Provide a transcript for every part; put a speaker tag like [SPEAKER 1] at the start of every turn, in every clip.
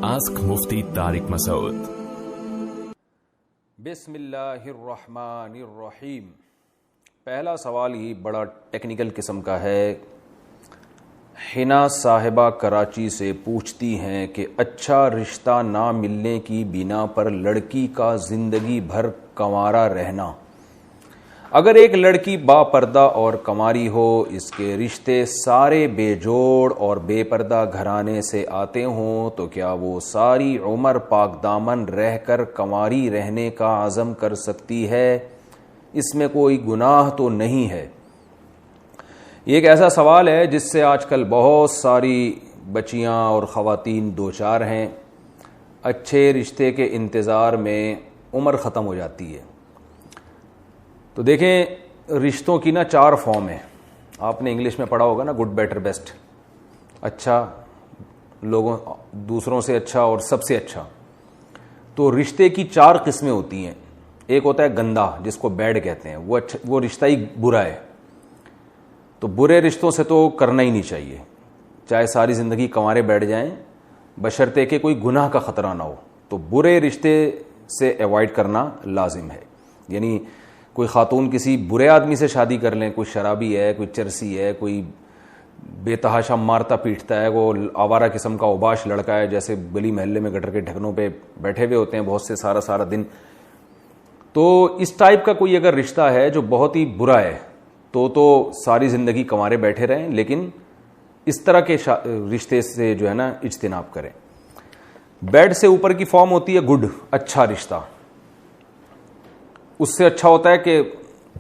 [SPEAKER 1] Ask Mufti Tariq Masood.
[SPEAKER 2] بسم اللہ الرحمن الرحیم. پہلا سوال ہی بڑا ٹیکنیکل قسم کا ہے. حنا صاحبہ کراچی سے پوچھتی ہیں کہ اچھا رشتہ نہ ملنے کی بنا پر لڑکی کا زندگی بھر کنوارا رہنا. اگر ایک لڑکی با پردہ اور کنواری ہو، اس کے رشتے سارے بے جوڑ اور بے پردہ گھرانے سے آتے ہوں، تو کیا وہ ساری عمر پاک دامن رہ کر کنواری رہنے کا عزم کر سکتی ہے؟ اس میں کوئی گناہ تو نہیں ہے؟ یہ ایک ایسا سوال ہے جس سے آج کل بہت ساری بچیاں اور خواتین دوچار ہیں. اچھے رشتے کے انتظار میں عمر ختم ہو جاتی ہے. تو دیکھیں، رشتوں کی نا 4 فارم ہیں. آپ نے انگلش میں پڑھا ہوگا نا، گڈ بیٹر بیسٹ. اچھا، لوگوں دوسروں سے اچھا اور سب سے اچھا. تو رشتے کی 4 قسمیں ہوتی ہیں. ایک ہوتا ہے گندا، جس کو بیڈ کہتے ہیں، وہ رشتہ ہی برا ہے. تو برے رشتوں سے تو کرنا ہی نہیں چاہیے، چاہے ساری زندگی کنوارے بیٹھ جائیں، بشرطے کہ کوئی گناہ کا خطرہ نہ ہو. تو برے رشتے سے ایوائڈ کرنا لازم ہے. یعنی کوئی خاتون کسی برے آدمی سے شادی کر لیں، کوئی شرابی ہے، کوئی چرسی ہے، کوئی بے تحاشا مارتا پیٹتا ہے، وہ آوارہ قسم کا اوباش لڑکا ہے، جیسے گلی محلے میں گٹر کے ڈھکنوں پہ بیٹھے ہوئے ہوتے ہیں بہت سے سارا دن. تو اس ٹائپ کا کوئی اگر رشتہ ہے جو بہت ہی برا ہے، تو ساری زندگی کنوارے بیٹھے رہیں، لیکن اس طرح کے رشتے سے جو ہے نا اجتناب کریں. بیڈ سے اوپر کی فارم ہوتی ہے گڈ، اچھا رشتہ. اس سے اچھا ہوتا ہے کہ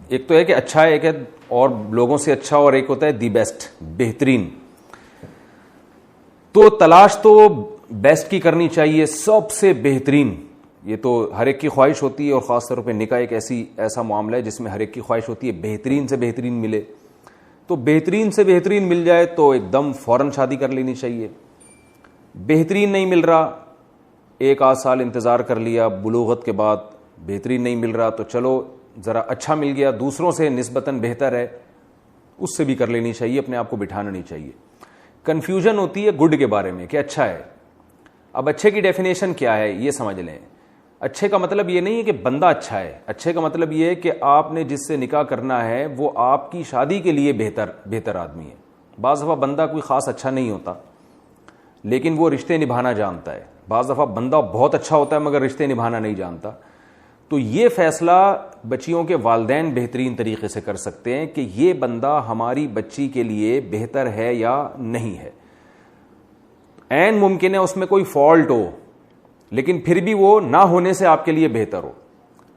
[SPEAKER 2] ایک تو ہے کہ اچھا ہے، ایک ہے اور لوگوں سے اچھا، اور ایک ہوتا ہے دی بیسٹ، بہترین. تو تلاش تو بیسٹ کی کرنی چاہیے، سب سے بہترین. یہ تو ہر ایک کی خواہش ہوتی ہے، اور خاص طور پہ نکاح ایک ایسا معاملہ ہے جس میں ہر ایک کی خواہش ہوتی ہے بہترین سے بہترین ملے. تو بہترین سے بہترین مل جائے تو ایک دم فوراً شادی کر لینی چاہیے. بہترین نہیں مل رہا، 1 آدھ سال انتظار کر لیا، بلوغت کے بعد بہترین نہیں مل رہا، تو چلو ذرا اچھا مل گیا، دوسروں سے نسبتاً بہتر ہے، اس سے بھی کر لینی چاہیے. اپنے آپ کو بٹھانا نہیں چاہیے. کنفیوژن ہوتی ہے گڈ کے بارے میں کہ اچھا ہے. اب اچھے کی ڈیفینیشن کیا ہے یہ سمجھ لیں. اچھے کا مطلب یہ نہیں ہے کہ بندہ اچھا ہے. اچھے کا مطلب یہ ہے کہ آپ نے جس سے نکاح کرنا ہے وہ آپ کی شادی کے لیے بہتر آدمی ہے. بعض دفعہ بندہ کوئی خاص اچھا نہیں ہوتا لیکن وہ رشتے نبھانا جانتا ہے. بعض دفعہ بندہ بہت اچھا ہوتا ہے مگر رشتے نبھانا نہیں جانتا. تو یہ فیصلہ بچیوں کے والدین بہترین طریقے سے کر سکتے ہیں کہ یہ بندہ ہماری بچی کے لیے بہتر ہے یا نہیں ہے. عین ممکن ہے اس میں کوئی فالٹ ہو، لیکن پھر بھی وہ نہ ہونے سے آپ کے لیے بہتر ہو.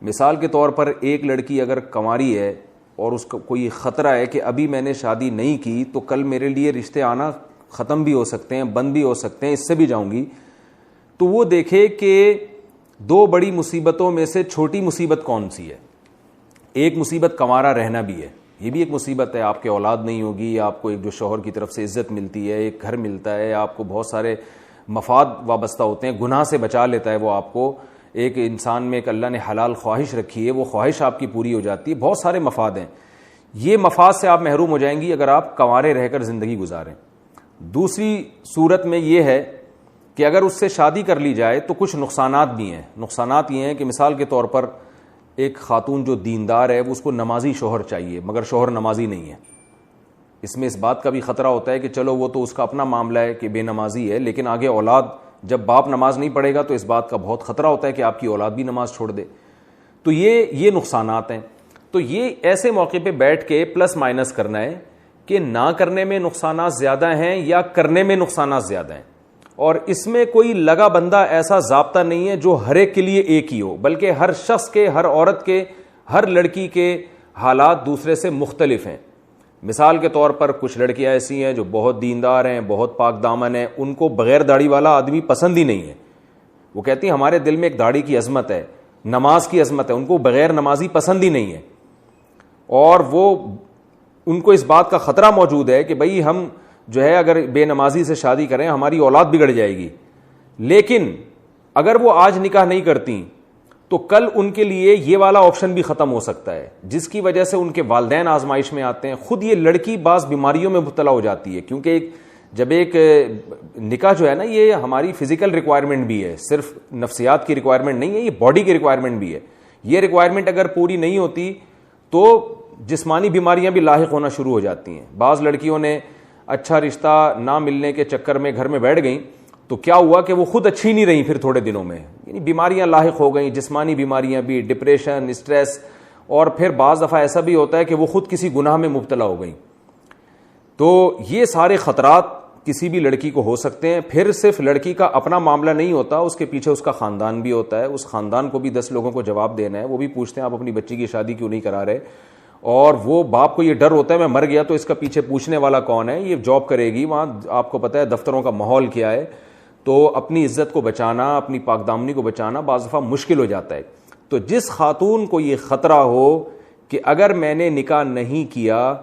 [SPEAKER 2] مثال کے طور پر ایک لڑکی اگر کنواری ہے اور اس کو کوئی خطرہ ہے کہ ابھی میں نے شادی نہیں کی تو کل میرے لیے رشتے آنا ختم بھی ہو سکتے ہیں، بند بھی ہو سکتے ہیں، اس سے بھی جاؤں گی، تو وہ دیکھے کہ 2 بڑی مصیبتوں میں سے چھوٹی مصیبت کون سی ہے. ایک مصیبت کنوارا رہنا بھی ہے، یہ بھی ایک مصیبت ہے. آپ کے اولاد نہیں ہوگی، آپ کو ایک جو شوہر کی طرف سے عزت ملتی ہے، ایک گھر ملتا ہے، آپ کو بہت سارے مفاد وابستہ ہوتے ہیں، گناہ سے بچا لیتا ہے وہ آپ کو. ایک انسان میں ایک اللہ نے حلال خواہش رکھی ہے، وہ خواہش آپ کی پوری ہو جاتی ہے. بہت سارے مفاد ہیں. یہ مفاد سے آپ محروم ہو جائیں گی اگر آپ کنوارے رہ کر زندگی گزاریں. دوسری صورت میں یہ ہے کہ اگر اس سے شادی کر لی جائے تو کچھ نقصانات بھی ہیں. نقصانات یہ ہیں کہ مثال کے طور پر ایک خاتون جو دیندار ہے وہ اس کو نمازی شوہر چاہیے مگر شوہر نمازی نہیں ہے. اس میں اس بات کا بھی خطرہ ہوتا ہے کہ چلو وہ تو اس کا اپنا معاملہ ہے کہ بے نمازی ہے، لیکن آگے اولاد جب باپ نماز نہیں پڑھے گا تو اس بات کا بہت خطرہ ہوتا ہے کہ آپ کی اولاد بھی نماز چھوڑ دے. تو یہ نقصانات ہیں. تو یہ ایسے موقع پہ بیٹھ کے پلس مائنس کرنا ہے کہ نہ کرنے میں نقصانات زیادہ ہیں یا کرنے میں نقصانات زیادہ ہیں. اور اس میں کوئی لگا بندہ ایسا ضابطہ نہیں ہے جو ہر ایک کے لیے ایک ہی ہو، بلکہ ہر شخص کے، ہر عورت کے، ہر لڑکی کے حالات دوسرے سے مختلف ہیں. مثال کے طور پر کچھ لڑکیاں ایسی ہیں جو بہت دیندار ہیں، بہت پاک دامن ہیں، ان کو بغیر داڑھی والا آدمی پسند ہی نہیں ہے. وہ کہتی ہیں ہمارے دل میں ایک داڑھی کی عظمت ہے، نماز کی عظمت ہے، ان کو بغیر نمازی پسند ہی نہیں ہے. اور ان کو اس بات کا خطرہ موجود ہے کہ بھئی ہم جو ہے اگر بے نمازی سے شادی کریں ہماری اولاد بگڑ جائے گی. لیکن اگر وہ آج نکاح نہیں کرتی تو کل ان کے لیے یہ والا آپشن بھی ختم ہو سکتا ہے، جس کی وجہ سے ان کے والدین آزمائش میں آتے ہیں. خود یہ لڑکی بعض بیماریوں میں مبتلا ہو جاتی ہے، کیونکہ ایک جب ایک نکاح جو ہے نا یہ ہماری فزیکل ریکوائرمنٹ بھی ہے, صرف نفسیات کی ریکوائرمنٹ نہیں ہے, یہ باڈی کی ریکوائرمنٹ بھی ہے. یہ ریکوائرمنٹ اگر پوری نہیں ہوتی تو جسمانی بیماریاں بھی لاحق ہونا شروع ہو جاتی ہیں. بعض لڑکیوں نے اچھا رشتہ نہ ملنے کے چکر میں گھر میں بیٹھ گئیں تو کیا ہوا کہ وہ خود اچھی نہیں رہیں, پھر تھوڑے دنوں میں یعنی بیماریاں لاحق ہو گئیں, جسمانی بیماریاں بھی, ڈپریشن, اسٹریس, اور پھر بعض دفعہ ایسا بھی ہوتا ہے کہ وہ خود کسی گناہ میں مبتلا ہو گئیں. تو یہ سارے خطرات کسی بھی لڑکی کو ہو سکتے ہیں. پھر صرف لڑکی کا اپنا معاملہ نہیں ہوتا, اس کے پیچھے اس کا خاندان بھی ہوتا ہے. اس خاندان کو بھی 10 لوگوں کو جواب دینا ہے. وہ بھی پوچھتے ہیں آپ اپنی بچی کی شادی کیوں نہیں کرا رہے, اور وہ باپ کو یہ ڈر ہوتا ہے میں مر گیا تو اس کا پیچھے پوچھنے والا کون ہے, یہ جاب کرے گی وہاں, آپ کو پتہ ہے دفتروں کا ماحول کیا ہے. تو اپنی عزت کو بچانا, اپنی پاک دامنی کو بچانا بعض دفعہ مشکل ہو جاتا ہے. تو جس خاتون کو یہ خطرہ ہو کہ اگر میں نے نکاح نہیں کیا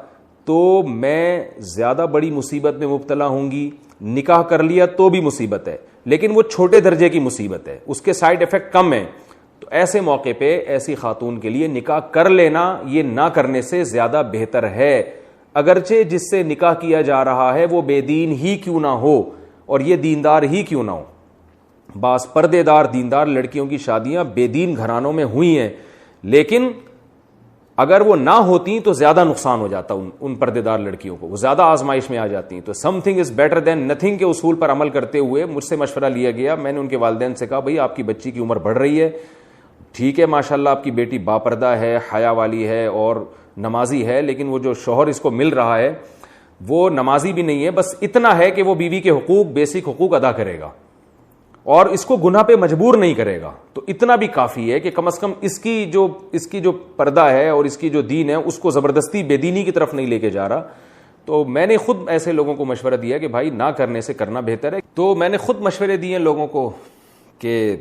[SPEAKER 2] تو میں زیادہ بڑی مصیبت میں مبتلا ہوں گی, نکاح کر لیا تو بھی مصیبت ہے لیکن وہ چھوٹے درجے کی مصیبت ہے, اس کے سائیڈ ایفیکٹ کم ہیں, تو ایسے موقع پہ ایسی خاتون کے لیے نکاح کر لینا یہ نہ کرنے سے زیادہ بہتر ہے. اگرچہ جس سے نکاح کیا جا رہا ہے وہ بے دین ہی کیوں نہ ہو اور یہ دیندار ہی کیوں نہ ہو. بعض پردے دار دیندار لڑکیوں کی شادیاں بے دین گھرانوں میں ہوئی ہیں, لیکن اگر وہ نہ ہوتی تو زیادہ نقصان ہو جاتا ان پردے دار لڑکیوں کو, وہ زیادہ آزمائش میں آ جاتی ہیں. تو some thing is better than nothing کے اصول پر عمل کرتے ہوئے مجھ سے مشورہ لیا گیا. میں نے ان کے والدین سے کہا بھائی آپ کی بچی کی عمر بڑھ رہی ہے, ٹھیک ہے ماشاءاللہ آپ کی بیٹی باپردہ ہے, حیا والی ہے اور نمازی ہے, لیکن وہ جو شوہر اس کو مل رہا ہے وہ نمازی بھی نہیں ہے, بس اتنا ہے کہ وہ بیوی کے حقوق, بیسک حقوق ادا کرے گا اور اس کو گناہ پہ مجبور نہیں کرے گا. تو اتنا بھی کافی ہے کہ کم از کم اس کی جو پردہ ہے اور اس کی جو دین ہے اس کو زبردستی بے دینی کی طرف نہیں لے کے جا رہا. تو میں نے خود ایسے لوگوں کو مشورہ دیا کہ بھائی نہ کرنے سے کرنا بہتر ہے. تو میں نے خود مشورے دیے لوگوں کو کہ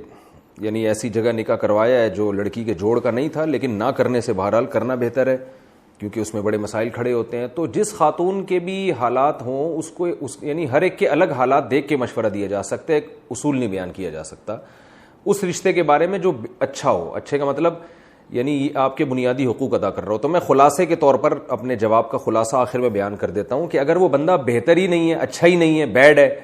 [SPEAKER 2] یعنی ایسی جگہ نکاح کروایا ہے جو لڑکی کے جوڑ کا نہیں تھا, لیکن نہ کرنے سے بہرحال کرنا بہتر ہے کیونکہ اس میں بڑے مسائل کھڑے ہوتے ہیں. تو جس خاتون کے بھی حالات ہوں اس کو یعنی ہر ایک کے الگ حالات دیکھ کے مشورہ دیا جا سکتا ہے, ایک اصول نہیں بیان کیا جا سکتا. اس رشتے کے بارے میں جو اچھا ہو, اچھے کا مطلب یعنی آپ کے بنیادی حقوق ادا کر رہا ہو. تو میں خلاصے کے طور پر اپنے جواب کا خلاصہ آخر میں بیان کر دیتا ہوں کہ اگر وہ بندہ بہتر ہی نہیں ہے, اچھا ہی نہیں ہے, بیڈ ہے.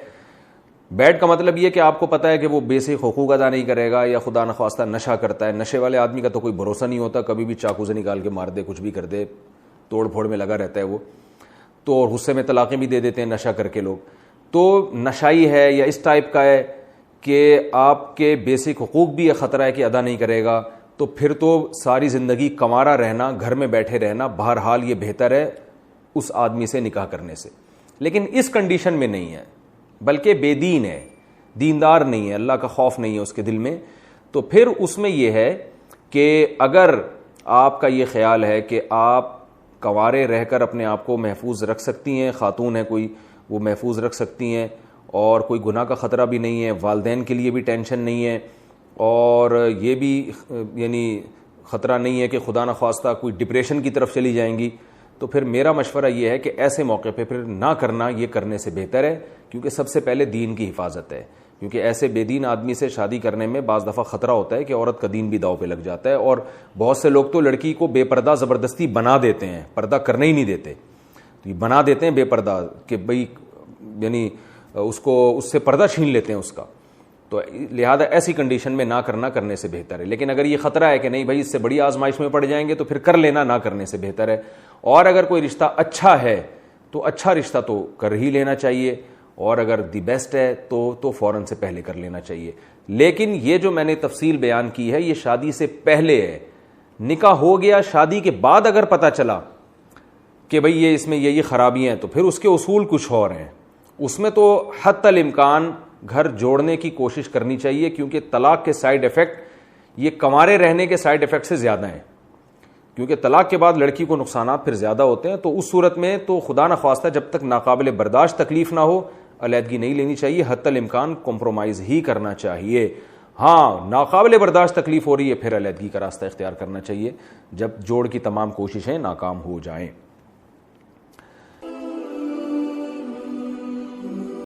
[SPEAKER 2] بیڈ کا مطلب یہ کہ آپ کو پتا ہے کہ وہ بیسک حقوق ادا نہیں کرے گا یا خدا نخواستہ نشہ کرتا ہے. نشے والے آدمی کا تو کوئی بھروسہ نہیں ہوتا, کبھی بھی چاقو سے نکال کے مار دے, کچھ بھی کر دے, توڑ پھوڑ میں لگا رہتا ہے وہ. تو غصے میں طلاقیں بھی دے دیتے ہیں نشہ کر کے لوگ. تو نشائی ہے یا اس ٹائپ کا ہے کہ آپ کے بیسک حقوق بھی خطرہ ہے کہ ادا نہیں کرے گا, تو پھر تو ساری زندگی کنوارا رہنا, گھر میں بیٹھے رہنا بہرحال یہ بہتر ہے اس آدمی سے نکاح کرنے سے. لیکن اس کنڈیشن میں نہیں ہے, بلکہ بے دین ہے, دیندار نہیں ہے, اللہ کا خوف نہیں ہے اس کے دل میں. تو پھر اس میں یہ ہے کہ اگر آپ کا یہ خیال ہے کہ آپ کنوارے رہ کر اپنے آپ کو محفوظ رکھ سکتی ہیں, خاتون ہے کوئی وہ محفوظ رکھ سکتی ہیں اور کوئی گناہ کا خطرہ بھی نہیں ہے, والدین کے لیے بھی ٹینشن نہیں ہے اور یہ بھی یعنی خطرہ نہیں ہے کہ خدا نخواستہ کوئی ڈپریشن کی طرف چلی جائیں گی, تو پھر میرا مشورہ یہ ہے کہ ایسے موقع پہ پھر نہ کرنا یہ کرنے سے بہتر ہے. کیونکہ سب سے پہلے دین کی حفاظت ہے, کیونکہ ایسے بے دین آدمی سے شادی کرنے میں بعض دفعہ خطرہ ہوتا ہے کہ عورت کا دین بھی داؤ پہ لگ جاتا ہے. اور بہت سے لوگ تو لڑکی کو بے پردہ زبردستی بنا دیتے ہیں, پردہ کرنے ہی نہیں دیتے, تو یہ بنا دیتے ہیں بے پردہ کہ بھئی یعنی اس سے پردہ چھین لیتے ہیں اس کا. تو لہذا ایسی کنڈیشن میں نہ کرنے سے بہتر ہے. لیکن اگر یہ خطرہ ہے کہ نہیں بھائی اس سے بڑی آزمائش میں پڑ جائیں گے تو پھر کر لینا, نہ کرنے سے بہتر ہے. اور اگر کوئی رشتہ اچھا ہے تو اچھا رشتہ تو کر ہی لینا چاہیے, اور اگر دی بیسٹ ہے تو فوراً سے پہلے کر لینا چاہیے. لیکن یہ جو میں نے تفصیل بیان کی ہے یہ شادی سے پہلے ہے. نکاح ہو گیا, شادی کے بعد اگر پتہ چلا کہ بھئی یہ اس میں یہ خرابیاں ہیں تو پھر اس کے اصول کچھ اور ہیں. اس میں تو حتی الامکان گھر جوڑنے کی کوشش کرنی چاہیے, کیونکہ طلاق کے سائیڈ ایفیکٹ یہ کنوارے رہنے کے سائیڈ ایفیکٹ سے زیادہ ہیں. کیونکہ طلاق کے بعد لڑکی کو نقصانات پھر زیادہ ہوتے ہیں. تو اس صورت میں تو خدا نخواستہ جب تک ناقابل برداشت تکلیف نہ ہو علیحدگی نہیں لینی چاہیے, حتی الامکان کمپرومائز ہی کرنا چاہیے. ہاں ناقابل برداشت تکلیف ہو رہی ہے پھر علیحدگی کا راستہ اختیار کرنا چاہیے جب جوڑ کی تمام کوششیں ناکام ہو جائیں.